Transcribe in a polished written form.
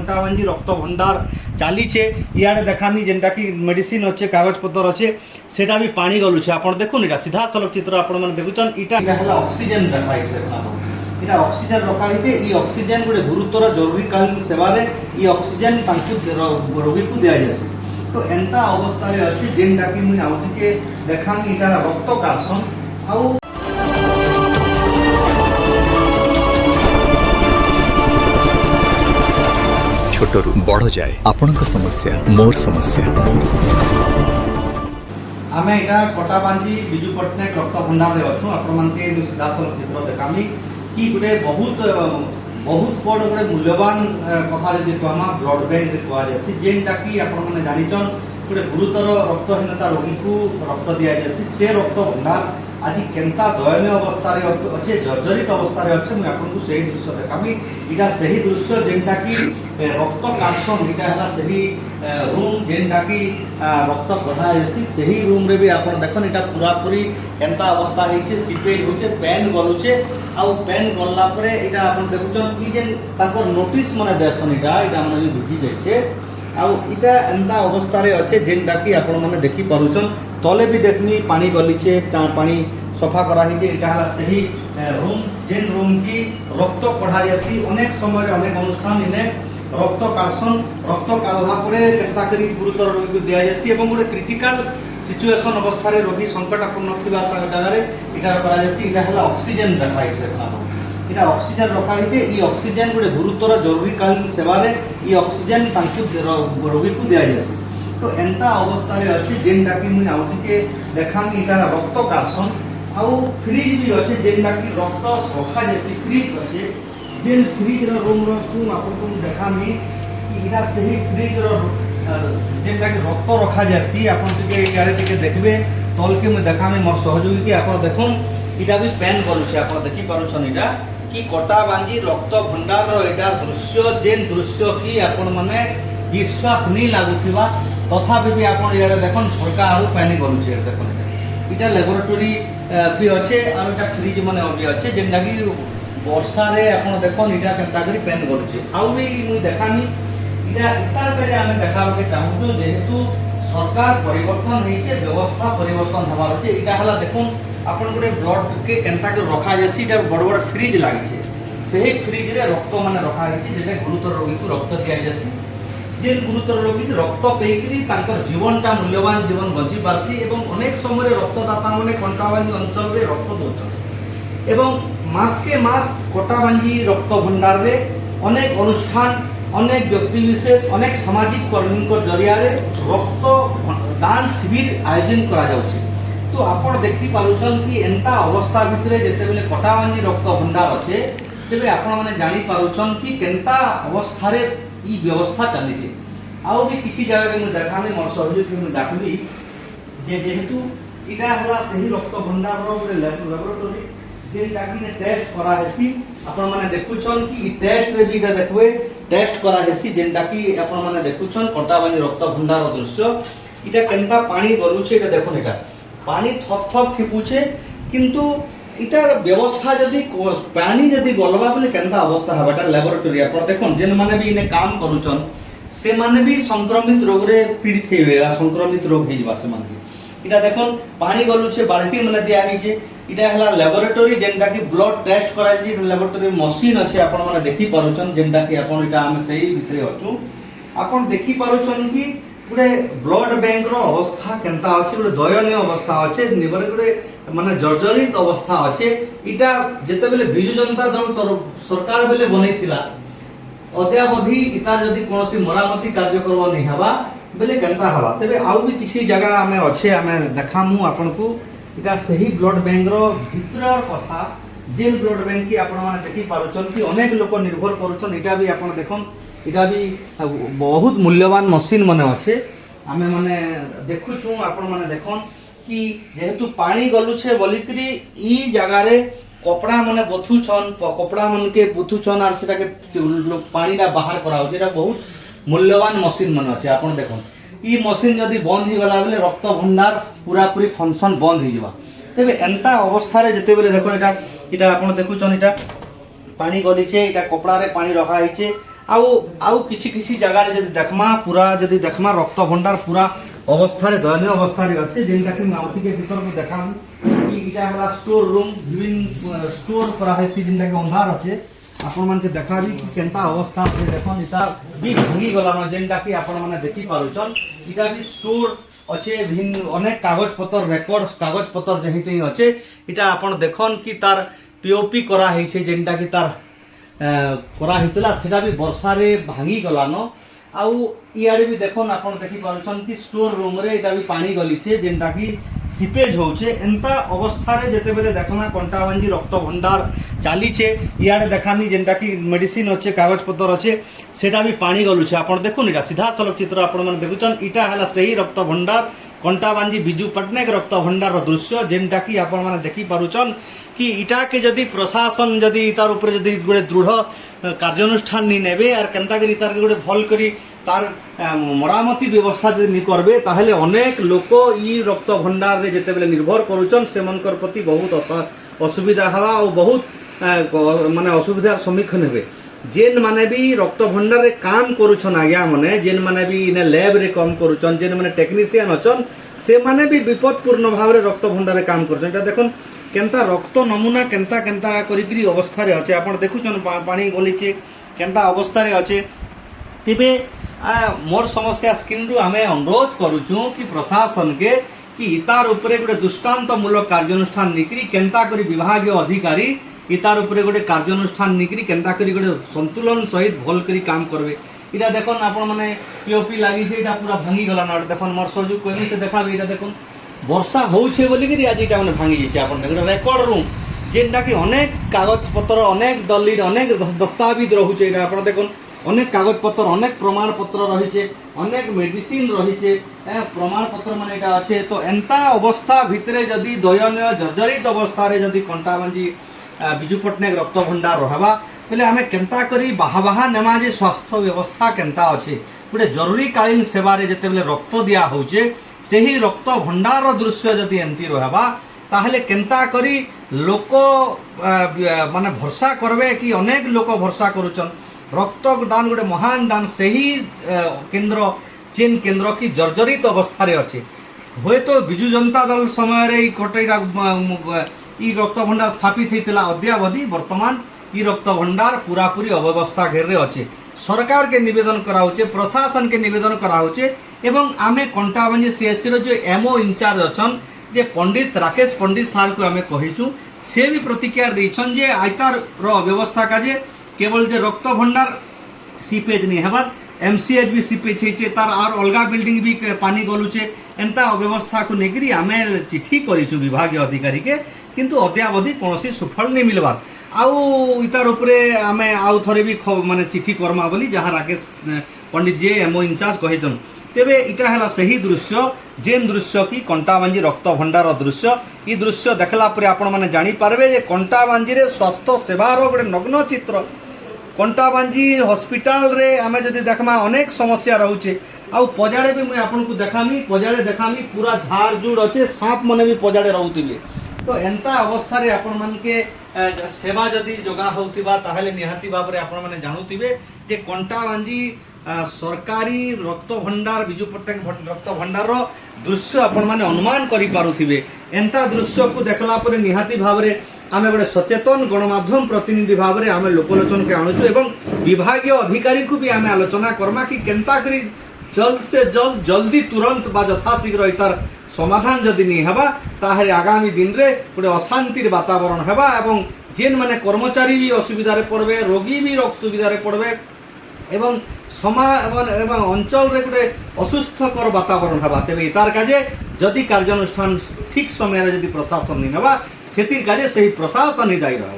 कंटाबांजी रक्त भंडार चलीचे इे देखानी जेनटा कि मेडिसिन अच्छे कागजपत्र अच्छे सेटा भी पानी गलुचे आप देखुन यहाँ सीधा सड़क चित्र आपने देखुन इटा ऑक्सीजन रखाई এটা অক্সিজেন রখা হয়েছে এই অক্সিজেন গোটে গুরুতর জরুরীকালীন সেবারে এই অক্সিজেন রোগীকে দিয়া যাচ্ছে তো এন্তা অবস্থায় আছে যেটা কি মুই আউ টিকে দেখামি এটা রক্ত কার্সন আউ छोटरू बड़ जाए आपणक समस्या मोर समस्या आमे এটা কটাবাঞ্জি বিজু পট্টনায়ক রক্ত ভণ্ডারে অছু আপনাকে सीधा सड़क चित्र देखामी कि गोटे बहुत बहुत बड़ गोटे मूल्यवान कथा जी कहमा ब्लड बैंक कहुसी जेनटा कि आपने जानिछन गोटे गुरुतर रक्तहीनता रोगी को रक्त दि जासी से रक्त भंडार आज केन्ता दयनीय अवस्था अच्छे जर्जरित अवस्था अच्छे मुझे आपको से दृश्य देखामी इटा से दृश्य जेनटा कि रक्त काटसन इटा से रूम जेनटा कि रक्त कढ़ा जासी से रूम रे भी आप देखन इटा पूरा पूरी केन्ता अवस्था होइछे सीपेज होचे पेन गलुचे आउ पेन गल्ला परे इटा आप देखुछन कि जेन ताकर नोटिस माने देसन इटा माने भी बुझी जाइछे आउ इटा एंता अवस्था रे अच्छे जेनटा कि आपण माने देखि पारुछन तले भी देखनी पानी गलीचे पानी सफा करा हिचे इटा हला सही रूम जेन रूम की रक्त कढ़ा जासी अनेक समय अनेक अनुष्ठान इने रक्त काटसन रक्त काढ़ा परे केनता करी गुरुतर रोगी को दिया जासी एवं गोटे क्रिटिकल सिचुएशन अवस्था रे रोगी संकटापन्न थिबा जगह रे इटा करा जासी इटा हला ऑक्सीजन रखाई देखना এটা অক্সিজেন রখা হয়েছে এই অক্সিজেন গোটে গুরুতর জরুরীকালীন সেবারে এই অক্সিজেন রোগীকে দিয়া যাচ্ছে তো এন্তা অবস্থায় আছে যেটা কি মুই আউ টিকে দেখামি এটা রক্ত কার্সন আউ ফ্রিজ বি আছে যেটা কি রক্ত রখা যাচ্ছে ফ্রিজ আছে যেন ফ্রিজ রুম রকম আপনাকে দেখামি এটা সেই ফ্রিজ যেটা কি রক্ত রখা যাচ্ছে আপনার টিকে দেখবে তলকে মুই দেখামি মোর সহযোগী কি আপনার দেখুন এটা भी पेन करुचे आप देखि पारुछन इटा कि कटाबांजी रक्त भंडार एटा दृश्य जेन दृश्य की आपण माने विश्वास नहीं लागुथिबा तथापि भी आपण इडा देखन झरका आरु पानी गलुचे देखन इटा लैबोरेटरी भी अच्छे और इटा फ्रिज माने भी अच्छे जेनटा कि वर्षा रे आपण देखन इटा केनता करी पेन गलुचे आउ भी मुई देखामी इटा इतार पे आमे देखाबे चाहू जेहेतु सरकार परिवर्तन होइचे व्यवस्था परिवर्तन हबार छै इटा हला देखुन आपन गोटे ब्लड के केनता के रखा जासी इटा बड़ बड़ फ्रिज लागिছে सेही फ्रिज रे रक्त माने रखा होइছে जेटा गुरुतर रोगी को रक्त दिया जासी जे गुरुतर रोगी रक्त पेकरी तांकर जीवनटा मूल्यवान जीवन बंची पारसी एवं अनेक समय रक्तदाता माने कंटाबांजी अंचल रे रक्त दोचन एवं मास के मास कटाबांजी रक्त भंडार रे अनेक अनुष्ठान अनेक व्यक्ति विशेष अनेक सामाजिक कर्मी जरिया रक्त दान शिविर आयोजन करा जाउछि तो आपण देखि पारुछन कि एंता अवस्था भितरे जेते बेले कटाबांजी रक्त भंडार अच्छे तेबे आपण माने जानि पारुछन कि केनता अवस्था रे ई व्यवस्था चली जे आउ भी किछि जगह के मु देखामी मोर सहयोगी मु डाकली जेहेतु इटा होला सही रक्त भंडार रो गोटे लैबोरेटरी जे डाकी ने टेस्ट करा हेसी आपण माने देखुछन कि ई टेस्ट रे भी देखबे टेस्ट करा हेसी जेंटा कि आपण माने देखुछन कटाबांजी रक्त भंडार रो दृश्य इटा केनता पानी गलुछे इटा देखुन इटा पानी थप थप थिपुछे किंतु इटार व्यवस्था जदि पानी जदि गलबा बोले केनता अवस्था हबाटा लैबोरेटरी आपण देखन जेन माने भी इने काम करूछन से माने भी संक्रमित रोग रे पीड़ित हेबे आ संक्रमित रोग हे जबा से माने इटा देखन पानी गलुछे बाल्टी माने दिया हिचे इटा हला लैबोरेटरी जेनटा कि ब्लड टेस्ट करा जी लैबोरेटरी मशीन अछि आपण माने देखि पारुछन जेनटा कि आपण इटा हम सही भितरे अछु आपण देखि पारुछन कि गोटे ब्लड बैंक रो अवस्था केनता अच्छे गोटे दयनीय अवस्था अच्छे निबरे गोटे माने जर्जरित अवस्था अच्छे इटा जेते बेले बिजु जनता दल सरकार बेले बनेथिला अद्यावधि इता जदि कोनोसी मरामती कार्यक्रम नहीं हवा बेले केनता हवा तबे आउ भी किसी जगह हमें अच्छे हमें देखामु आपन को इटा सही ब्लड बैंक रो भितर कथा जेल ब्लड बैंक की आपण माने देखि पारुछन कि अनेक लोक निर्भर करूछन इटा भी आपण देखन इटा भी बहुत मूल्यवान मशीन माने अच्छे आमे माने देखुछु आपण माने देखन कि जेहेतु पानी गलुछे बोलिकरी ई जगह रे कपड़ा माने बथुछन कपड़ा मन के बुथुछन आर सेटा के पानीटा बाहर कराउ जेटा बहुत मूल्यवान मशीन माने अच्छे आपण देखन ई मशीन जदि बंद ही गला बेले रक्त भंडार पूरा पूरी फंक्शन बंद ही जबा तेबे एंता अवस्था रे जते बेले देखो इटा आपण देखुछन इटा पानी गलीचे इटा कपड़ा रे पानी रखा हिचे आउ आउ किछि किछि जगह जदि देखमा पूरा जदि देखमा रक्त भंडार पूरा अवस्था रे दयनीय अवस्था रे अछि जेनटा कि माउटी के भीतर को देखाम कि इटा हमरा स्टोर रूम विभिन्न स्टोर करा हेसी जेनटा कि अंधार अछि आपण मान के देखाबी कि केनता अवस्था रे देखन इटा भी भांगी गलानो जेनटा कि आपण माने देखि पारुछन इटा भी स्टोर अच्छे भिन्न अनेक कागज पत्र रेकर्ड कागज पत्र जहिते अच्छे इटा आपण देखन कि तार पीओपी करा हेछे जेनटा कि तार करा हितला सेटा भी वर्षा रे भांगी गलानो आउ इयाडे भी देखन आपण देखि पारुछन कि स्टोर रूम रे इटा भी पानी गली छे जेनटा कि सीपेज होउछे एंता अवस्था रे जेते बेले देखना कंटाबांजी रक्त भंडार चाली छे इयाडे देखानी जेनटा कि मेडिसिन अच्छे कागज पत्र अच्छे सेटा भी पानी गलु छे आपण देखुन इटा सीधा सलक चित्र आपण माने देखुछन इटा हला सही रक्त भंडार कंटाबांजी बिजू पटनायक रक्त भंडार रो दृश्य जेनटा कि आपण माने देखि पारुछन कि इटा के जदि प्रशासन जदि तार ऊपर जदि गोटे दृढ़ कार्यानुष्ठान नि नेबे आर केनता करी तार गोटे भल करी तार मरामती व्यवस्था जदि नि करबे ताहले अनेक लोक ई रक्त भंडार रे जेते बेले निर्भर करूछन सेमनकर प्रति बहुत असुविधा हवा और बहुत माने असुविधार सम्मुखीन हेबे जेन माने भी रक्त भंडार रे काम करूछन आज्ञा माने जेन माने भी इने लैब रे काम करूछन जेन माने टेक्नीशियन अछन से माने भी विपदपूर्ण भाव रे रक्त भंडार रे काम करूछन एटा देखन केनता रक्त नमूना केनता केनता करी अवस्था रे अछि आपण देखुछन पानी गलीचे केनता अवस्था रे अछि तिबे मोर समस्या स्क्रीन रु आमे अनुरोध करूछु कि प्रशासन के कि इतार उपरे गोटे दृष्टांतमूलक कार्यानुष्ठान निकरी केनता करी विभागीय अधिकारी इतार उपरे गोटे कार्यानुष्ठान निकरी केनता करी गोटे संतुलन सहित भल करी काम करबे इटा देखन आपण माने पीओपी लागि छै इटा पूरा भांगी गला न देखन मोर सहयोग कोइनी से देखाबे इटा देखन वर्षा होउछे बोली करी आज इटा माने भांगी जेछे आपण देखो रेकॉर्ड रूम जेनटा कि अनेक कागज पत्र अनेक दलिल अनेक दस्तावेज रहुछे इटा आपण देखन अनेक कागज पत्र अनेक प्रमाण पत्र रही अनेक मेडिसिन रही प्रमाण पत्र मान यहाँ अच्छे तो एंता अवस्था भितरे जदि दयनीय जर्जरित अवस्था रे जदि कंटाबांजी बिजू पटनायक रक्त भंडार रहा बोले आम केन्ता करी बाहा नेमा जे स्वास्थ्य व्यवस्था केन्ता अच्छे गोटे जरूरीकालीन सेवार जिते बेले रक्त दिया होचे से ही रक्त भंडार दृश्य जदि एमती रहा ताहले केन्ता करी लोक माने भरसा करबे कि अनेक लोक भरसा करुचन रक्त दान गोटे महान दान से ही केन्द्र चीन केन्द्र की जर्जरित अवस्था रे अच्छे हे तो बिजू जनता दल समय रक्त भंडार स्थापित होता अद्यावधि वर्तमान ई रक्त भंडार पूरा पूरी अव्यवस्था घेर रे अच्छे सरकार के निवेदन कराउचे प्रशासन के निवेदन कराउचे एवं आमे कंटाबांजी सीएससी रो जो एमओ इंचार्ज अछन जे पंडित राकेश पंडित सार को आमे कहिचु से भी प्रतिक्रिया देछन जे आइतार रो व्यवस्था का जे केवल जे रक्त भंडार सीपेज नहीं हेबार एमसीएच भी सीपेज है तार और अलगा बिल्डिंग भी पानी गलुचे एंता अव्यवस्था को लेकर आम चिठी करूँ विभागीय अधिकारी के किंतु अद्यावधि कौन सुफल नहीं मिलबार आउ इतार उपरे आम आउ थे भी माने चिठी करमा बोली जहाँ राकेश पंडित जी एमओ इंचार्ज कहीचन तेबे इटा है सही दृश्य जेन दृश्य की कंटाबांजी रक्त भंडार दृश्य ई दृश्य देखला परे आपण माने जानी पारबे जे कंटाबांजी रे स्वास्थ्य सेवार गोटे नग्न चित्र कंटाबांजी हॉस्पिटल रे आमे जदि देखमा अनेक समस्या रहउचे आउ पजाड़े भी मुझे आपन को देखामी पजाड़े देखामी पूरा झाड़ जुड़ अच्छे सांप मने भी पजाड़े रहउतिबे तो एंता अवस्था रे आपण मान के सेवा जदि जोगा होउतिबा ताहले निहाती भाव रे आपण माने जानुतिबे जे कंटाबांजी सरकारी रक्त भंडार बिजू पटनायक रक्त भंडार दृश्य आपण माने अनुमान करि पारुथिबे एंता दृश्य को देखला परे निहाती भाव रे आमे गोटे सचेतन गणमाध्यम प्रतिनिधि भाव रे आमे लोकलोचन के आणुछु एवं विभागीय अधिकारी को भी आमे आलोचना करमा कि केनता करी जल्द से जल्द जल्दी तुरंत बा यथाशीघ्र इतार समाधान जदि नहीं हेबा ताहले आगामी दिन रे गोटे अशांतिर वातावरण हेबा एवं जेन माने कर्मचारी भी असुविधा रे पड़बे रोगी भी असुविधा रे पड़बे एवं समाज एवं अंचल रे गोटे असुस्थकर वातावरण हेबा तेबे इतार काजे जदि कार्यानुष्ठान ठीक समय रे जदि प्रशासन नहीं नेबा सेतिर काजे सही प्रशासन ही दायी रहा।